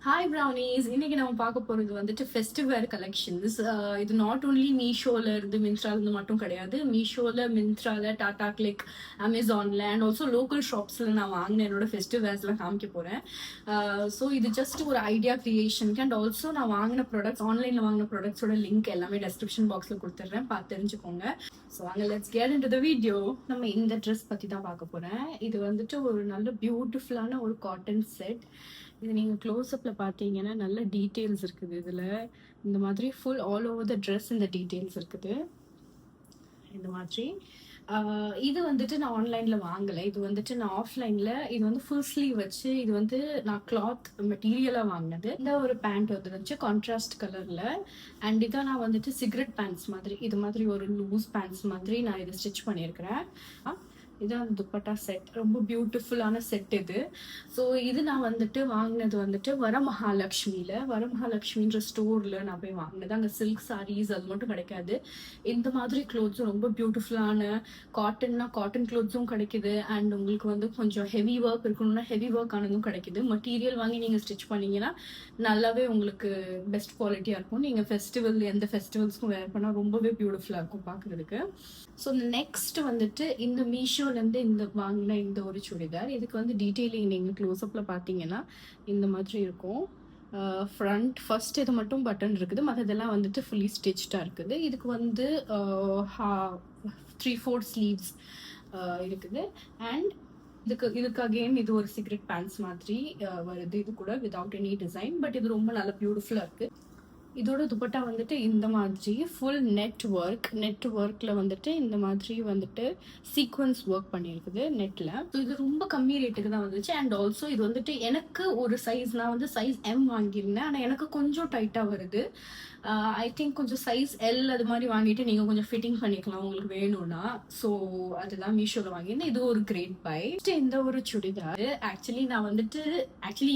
Hi brownies, இன்னைக்கு நம்ம பார்க்க போறது வந்துட்டு ஃபெஸ்டிவ் வேர் கலெக்ஷன்ஸ். இது நாட் ஓன்லி மீஷோல இருந்து மிந்த்ரால இருந்து மட்டும் கிடையாது. மீஷோல, மிந்த்ரால, டாடா கிளிக், அமேசான்ல அண்ட் ஆல்சோ லோக்கல் ஷாப்ஸ்ல நான் வாங்கின என்னோட ஃபெஸ்டிவ் வேர்ஸ்லாம் காமிக்க போறேன். ஸோ இது ஜஸ்ட் ஒரு ஐடியா கிரியேஷனுக்கு அண்ட் ஆல்சோ நான் வாங்கின ப்ராடக்ட்ஸ், ஆன்லைன்ல வாங்கின ப்ராடக்ட்ஸோட லிங்க் எல்லாமே டெஸ்கிரிப்ஷன் பாக்ஸ்ல கொடுத்துட்றேன், பார்த்து தெரிஞ்சுக்கோங்க. ஸோ அங்கே let's get into the video. நம்ம இந்த ட்ரெஸ் பத்தி தான் பார்க்க போறேன். இது வந்துட்டு ஒரு நல்ல பியூட்டிஃபுல்லான ஒரு காட்டன் செட். இது நீங்கள் க்ளோஸ்அப்பில் பார்த்தீங்கன்னா நல்ல டீட்டெயில்ஸ் இருக்குது. இதில் இந்த மாதிரி full all over the dress இந்த டீட்டெயில்ஸ் இருக்குது. இந்த மாதிரி இது வந்துட்டு நான் ஆன்லைனில் வாங்கலை. இது வந்துட்டு நான் ஆஃப்லைனில், இது வந்து ஃபுல் ஸ்லீவ் வச்சு, இது வந்து நான் கிளாத் மெட்டீரியலாக வாங்கினது. இந்த ஒரு பேண்ட் வந்துருந்துச்சு கான்ட்ராஸ்ட் கலரில். அண்ட் இதை நான் வந்துட்டு சிகரெட் பேண்ட்ஸ் மாதிரி, இது மாதிரி ஒரு லூஸ் பேண்ட்ஸ் மாதிரி நான் இதை ஸ்டிச் பண்ணியிருக்கிறேன். இதான் துப்பட்டா செட், ரொம்ப பியூட்டிஃபுல்லான செட் இது. ஸோ இது நான் வந்துட்டு வாங்கினது வந்துட்டு வரமகாலட்சுமின்ற ஸ்டோரில் நான் போய் வாங்கினது. அங்கே சில்க் சாரீஸ் அது மட்டும் கிடைக்காது, இந்த மாதிரி க்ளோத்ஸும் ரொம்ப பியூட்டிஃபுல்லான காட்டன் க்ளோத்ஸும் கிடைக்குது. அண்ட் உங்களுக்கு வந்து கொஞ்சம் ஹெவி ஒர்க் இருக்கணும்னா ஹெவி ஒர்க் ஆனதும் கிடைக்குது. மெட்டீரியல் வாங்கி நீங்கள் ஸ்டிச் பண்ணீங்கன்னா நல்லாவே உங்களுக்கு பெஸ்ட் குவாலிட்டியாக இருக்கும். நீங்கள் எந்த ஃபெஸ்டிவல்ஸ்க்கும் வேர் பண்ணால் ரொம்பவே பியூட்டிஃபுல்லாக இருக்கும் பார்க்குறதுக்கு. ஸோ நெக்ஸ்ட் வந்துட்டு இந்த மீஷோலேருந்து இந்த வாங்கின இந்த ஒரு சுடிதார். இதுக்கு வந்து டீட்டெயிலிங் நீங்கள் க்ளோஸ்அப்பில் பார்த்தீங்கன்னா இந்த மாதிரி இருக்கும். ஃபர்ஸ்ட் இது மட்டும் பட்டன் இருக்குது, மற்றதெல்லாம் வந்துட்டு ஃபுல்லி ஸ்டிச்சாக இருக்குது. இதுக்கு வந்து 3/4 ஸ்லீவ்ஸ் இருக்குது. அண்ட் இதுக்கு அகெயின் இது ஒரு சிகரெட் பேண்ட்ஸ் மாதிரி வருது. இது கூட வித்வுட் எனி டிசைன், பட் இது ரொம்ப நல்ல பியூட்டிஃபுல்லாக இருக்குது. இதோட துப்பட்டா வந்துட்டு இந்த மாதிரி ஃபுல் நெட் ஒர்க்கில் வந்துட்டு இந்த மாதிரி வந்துட்டு சீக்வன்ஸ் ஒர்க் பண்ணியிருக்குது நெட்டில். ஸோ இது ரொம்ப கம்மி ரேட்டுக்கு தான் வந்துச்சு. அண்ட் ஆல்சோ இது வந்துட்டு எனக்கு ஒரு சைஸ், நான் வந்து சைஸ் எம் வாங்கியிருந்தேன், ஆனால் எனக்கு கொஞ்சம் டைட்டாக வருது. ஐ திங்க் கொஞ்சம் சைஸ் எல் அது மாதிரி வாங்கிட்டு நீங்கள் கொஞ்சம் ஃபிட்டிங் பண்ணிக்கலாம் உங்களுக்கு வேணும்னா. ஸோ அதுதான் மீஷோவில் வாங்கியிருந்தேன். இது ஒரு கிரேட் பை. இந்த ஒரு சுடிதார் நான் வந்துட்டு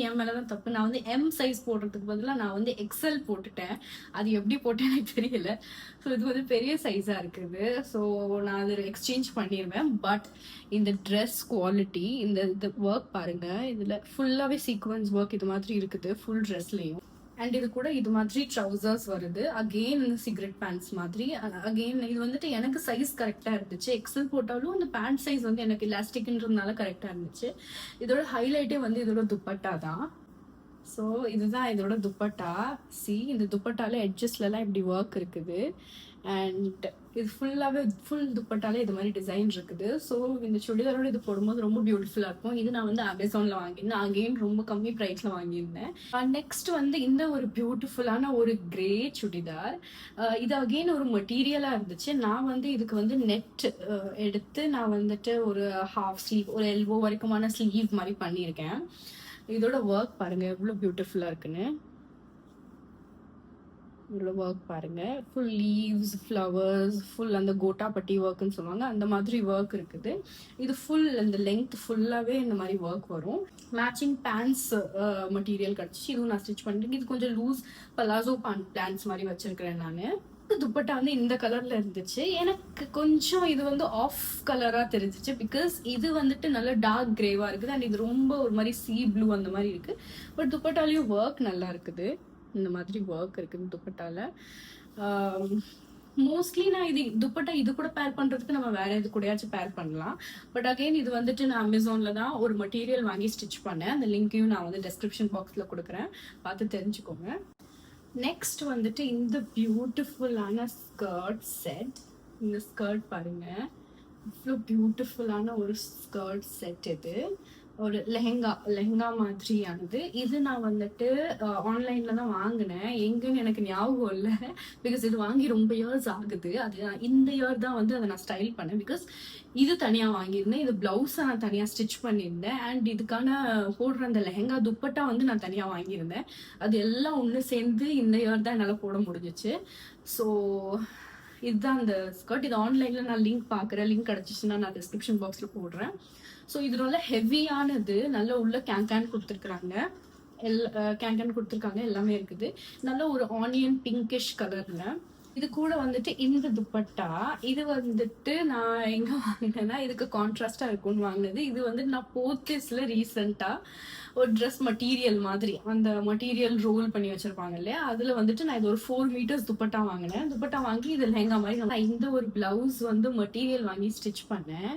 என் மேலே தான் தப்பு. நான் வந்து எம் சைஸ் போடுறதுக்கு பதிலாக நான் வந்து எக்ஸ்எல் போட்டுட்டேன். அது எப்படி போட்டேன்னு எனக்கு தெரியல. ஸோ இது வந்து பெரிய சைஸாக இருக்குது. ஸோ நான் அது எக்ஸ்சேஞ்ச் பண்ணிடுவேன். பட் இந்த ட்ரெஸ் குவாலிட்டி, இந்த ஒர்க் பாருங்க, இதில் ஃபுல்லாகவே சீக்வன்ஸ் ஒர்க் இது மாதிரி இருக்குது ஃபுல் ட்ரெஸ்லேயும். அண்ட் இது கூட இது மாதிரி ட்ரௌசர்ஸ் வருது. அகெயின் இந்த சிகரெட் பேண்ட்ஸ் மாதிரி. அகெயின் இது வந்துட்டு எனக்கு சைஸ் கரெக்டாக இருந்துச்சு. எக்ஸல் போட்டாலும் இந்த பேண்ட் சைஸ் வந்து எனக்கு எலாஸ்டிக்ன்றதுனால கரெக்டாக இருந்துச்சு. இதோட ஹைலைட்டே வந்து இதோட துப்பட்டா தான். ஸோ இதுதான் இதோட துப்பட்டா. இந்த துப்பட்டால எட்ஜஸ்லாம் இப்படி ஒர்க் இருக்குது. அண்ட் இது ஃபுல் துப்பட்டாலே இது மாதிரி டிசைன் இருக்குது. ஸோ இந்த சுடிதாரோட இது போடும்போது ரொம்ப பியூட்டிஃபுல்லாக இருக்கும். இது நான் வந்து அமேசானில் வாங்கியிருந்தேன். அகெயின் ரொம்ப கம்மி ப்ரைஸில் வாங்கியிருந்தேன். நெக்ஸ்ட் வந்து இந்த ஒரு பியூட்டிஃபுல்லான ஒரு கிரே சுடிதார். இது அகெயின் ஒரு மெட்டீரியலாக இருந்துச்சு. நான் வந்து இதுக்கு வந்து நெட் எடுத்து நான் வந்துட்டு ஒரு ஹாஃப் ஸ்லீவ், ஒரு எல்போ வரைக்குமான ஸ்லீவ் மாதிரி பண்ணியிருக்கேன். இதோட ஒர்க் பாருங்க எவ்வளோ பியூட்டிஃபுல்லாக இருக்குன்னு. இதோட ஒர்க் பாருங்க, ஃபுல் லீவ்ஸ், ஃப்ளவர்ஸ், ஃபுல் அந்த கோட்டாப்பட்டி ஒர்க்குன்னு சொல்லுவாங்க, அந்த மாதிரி ஒர்க் இருக்குது. இது ஃபுல் அந்த லெங்த் ஃபுல்லாகவே இந்த மாதிரி ஒர்க் வரும். மேட்சிங் பேண்ட்ஸ் மெட்டீரியல் கிடச்சிச்சு. இதுவும் நான் ஸ்டிச் பண்ணிட்டு, இது கொஞ்சம் லூஸ் பலாசோ பேண்ட்ஸ் மாதிரி வச்சிருக்கிறேன் நான். துப்பட்டா வந்து இந்த கலர்ல இருந்துச்சு. எனக்கு கொஞ்சம் இது வந்து ஆஃப் கலரா தெரிஞ்சிச்சு, பிகாஸ் இது வந்துட்டு நல்ல டார்க் கிரேவா இருக்குது. அண்ட் இது ரொம்ப ஒரு மாதிரி சீ ப்ளூ அந்த மாதிரி இருக்கு. பட் துப்பட்டாலையும் ஒர்க் நல்லா இருக்குது. இந்த மாதிரி ஒர்க் இருக்குது துப்பட்டால. மோஸ்ட்லி நான் துப்பட்டா இது கூட பேர் பண்றதுக்கு நம்ம வேற இது கூடயாச்சும் பேர் பண்ணலாம். பட் அகெயின் இது வந்துட்டு நான் அமேசான்ல தான் ஒரு மெட்டீரியல் வாங்கி ஸ்டிச் பண்ணேன். அந்த லிங்கையும் நான் வந்து டெஸ்கிரிப்ஷன் பாக்ஸ்ல கொடுக்குறேன், பார்த்து தெரிஞ்சுக்கோங்க. நெக்ஸ்ட் வந்துட்டு இந்த பியூட்டிஃபுல்லான ஸ்கர்ட் செட். இந்த ஸ்கர்ட் பாருங்க, இவ்வளோ பியூட்டிஃபுல்லான ஒரு ஸ்கர்ட் செட். இது ஒரு லெஹங்கா மாதிரியானது. இது நான் வந்துட்டு ஆன்லைன்ல தான் வாங்கினேன். எங்கன்னு எனக்கு ஞாபகம் இல்லை, பிகாஸ் இது வாங்கி ரொம்ப இயர்ஸ் ஆகுது. அது இந்த இயர் தான் வந்து அதை நான் ஸ்டைல் பண்ணேன். பிகாஸ் இது தனியாக வாங்கியிருந்தேன், இது பிளவுஸை நான் தனியாக ஸ்டிச் பண்ணியிருந்தேன். அண்ட் இதுக்கான போடுற அந்த லெஹங்கா துப்பட்டா வந்து நான் தனியாக வாங்கியிருந்தேன். அது எல்லாம் ஒன்று சேர்ந்து இந்த இயர் தான் என்னால் போட முடிஞ்சிச்சு. ஸோ இதுதான் அந்த ஸ்கர்ட். இது ஆன்லைனில் நான் லிங்க் பார்க்குறேன், லிங்க் கிடச்சிச்சுன்னா நான் டிஸ்கிரிப்ஷன் பாக்ஸில் போடுறேன். ஸோ இது நல்ல ஹெவியானது, நல்ல உள்ள கேன் கொடுத்துருக்குறாங்க, கேன் கொடுத்துருக்காங்க, எல்லாமே இருக்குது. நல்ல ஒரு ஆனியன் பிங்கிஷ் கலர்ல. இது கூட வந்துட்டு இந்த துப்பட்டா இது வந்துட்டு நான் எங்க வாங்கினேன்னா இதுக்கு கான்ட்ராஸ்டா இருக்கும்னு வாங்கினது. இது வந்து நான் போத்தீஸ்ல ரீசெண்டா ஒரு ட்ரெஸ் மெட்டீரியல் மாதிரி அந்த மெட்டீரியல் ரோல் பண்ணி வச்சிருப்பாங்க இல்லையா, அதுல வந்துட்டு நான் இது ஒரு 4 மீட்டர்ஸ் துப்பட்டா வாங்கினேன். துப்பட்டா வாங்கி இது லெஹங்கா மாதிரி நான் இந்த ஒரு பிளவுஸ் வந்து மெட்டீரியல் வாங்கி ஸ்டிச் பண்ணேன்.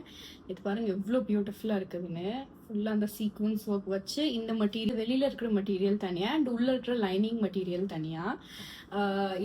இது பாருங்க எவ்வளவு பியூட்டிஃபுல்லா இருக்குதுன்னு. ஃபுல்லா அந்த சீக்வன்ஸ் ஒர்க் வச்சு இந்த மெட்டீரியல் வெளியில இருக்கிற மெட்டீரியல் தனியா அண்ட் உள்ள இருக்கிற லைனிங் மெட்டீரியல் தனியா.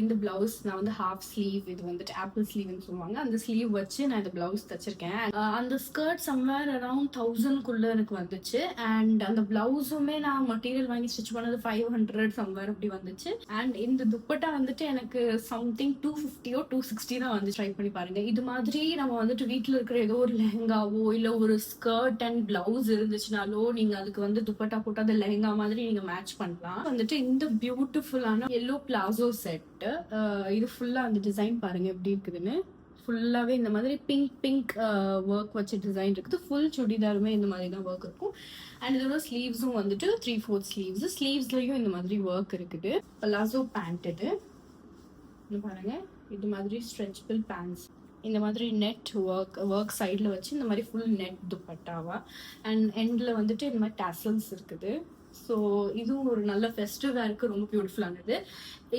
இந்த பிளவுஸ் நான் வந்து ஹாஃப் ஸ்லீவ், இது வந்துட்டு ஆப்பிள் ஸ்லீவ்னு சொல்லுவாங்க, அந்த ஸ்லீவ் வச்சு நான் இந்த பிளவுஸ் தச்சிருக்கேன். அந்த ஸ்கர்ட் சம்வேர் அரௌண்ட் 1000 எனக்கு வந்துச்சு. அண்ட் அந்த பிளவுஸுமே நான் மெட்டீரியல் வாங்கி ஸ்டிச் பண்ணது 500 சம்வேர் அப்படி வந்துச்சு. அண்ட் இந்த துப்பட்டா வந்துட்டு எனக்கு சம்திங் 250 260 தான் வந்து. ட்ரை பண்ணி பாருங்க. இது மாதிரி நம்ம வந்துட்டு வீட்டுல இருக்கிற ஏதோ ஒரு லெஹங்காவோ இல்ல ஒரு ஸ்கர்ட் அண்ட் பிளவுஸ் இருந்துச்சுனாலோ நீங்க அதுக்கு வந்து துப்பட்டா போட்டு அந்த லெஹங்கா மாதிரி நீங்க மேட்ச் பண்ணலாம். வந்துட்டு இந்த பியூட்டிஃபுல்லான எல்லோ பிளாசோ செட், இது ஃபுல்லா அந்த டிசைன் பாருங்க எப்படி இருக்குதுன்னு. ஃபுல்லாவே இந்த மாதிரி பிங்க் ஒர்க் வச்ச டிசைன் இருக்குது. ஃபுல் சுடிதாருமே இந்த மாதிரி தான் ஒர்க் இருக்கும். அண்ட் இதோட ஸ்லீவ்ஸும் வந்துட்டு 3/4 ஸ்லீவ்ஸ். ஸ்லீவ்ஸ்லயும் இந்த மாதிரி ஒர்க் இருக்குது. பலாசோ பேண்ட் இது பாருங்க, இது மாதிரி ஸ்ட்ரெச்சபிள் பேண்ட்ஸ், இந்த மாதிரி நெட் ஒர்க் சைடில் வச்சு இந்த மாதிரி ஃபுல் நெட் துப்பட்டாவா. அண்ட் எண்டில் வந்துட்டு இந்த மாதிரி டேசல்ஸ் இருக்குது. ஸோ இதுவும் ஒரு நல்ல ஃபெஸ்டிவ் வேருக்கு ரொம்ப பியூட்டிஃபுல்லானது.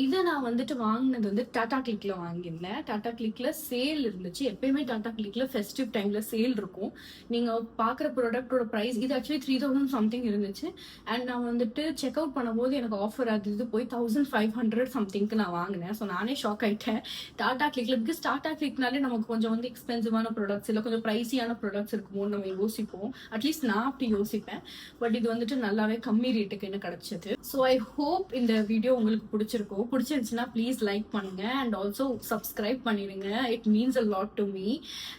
இதை நான் வந்துட்டு வாங்கினது வந்து டாடா கிளிக்ல வாங்கியிருந்தேன். டாடா கிளிக்ல சேல் இருந்துச்சு. எப்பயுமே டாடா கிளிக்ல ஃபெஸ்டிவ் டைம்ல சேல் இருக்கும். நீங்க பாக்குற ப்ராடக்டோட ப்ரைஸ் இது ஆக்சுவலி 3000 சம்திங் இருந்துச்சு. அண்ட் நான் வந்துட்டு செக் அவுட் பண்ணும்போது எனக்கு ஆஃபர் அது இது போய் 1500 சம்திங்க்கு நான் வாங்கினேன். ஸோ நானே ஷாக் ஆயிட்டேன் டாடா கிளிக்ல. பிகாஸ் டாடா கிளிக்னாலே நமக்கு கொஞ்சம் வந்து எக்ஸ்பென்சிவான ப்ராடக்ட்ஸ் இல்லை கொஞ்சம் ப்ரைஸியான ப்ராடக்ட்ஸ் இருக்குமோன்னு நம்ம யோசிப்போம். அட்லீஸ்ட் நான் அப்படி யோசிப்பேன். பட் இது வந்துட்டு நல்லாவே கம்மி ரேட்டுக்கு என்ன கிடைச்சது. ஸோ ஐ ஹோப் இந்த வீடியோ உங்களுக்கு பிடிச்சிருக்கும். பிடிச்சிருந்துச்சுன்னா ப்ளீஸ் லைக் பண்ணுங்க அண்ட் ஆல்சோ சப்ஸ்கிரைப் பண்ணிடுங்க. It means a lot to me.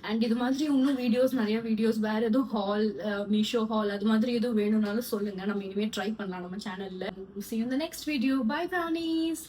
And இது மாதிரி இன்னும் நிறைய வீடியோஸ் வேற எதுவும் ஹால், மீஷோ ஹால் அது மாதிரி எதுவும் வேணும்னாலும் சொல்லுங்க. நம்ம இனிமேல் ட்ரை பண்ணலாம் நம்ம சேனல்ல. See you in the next video. Bye brownies.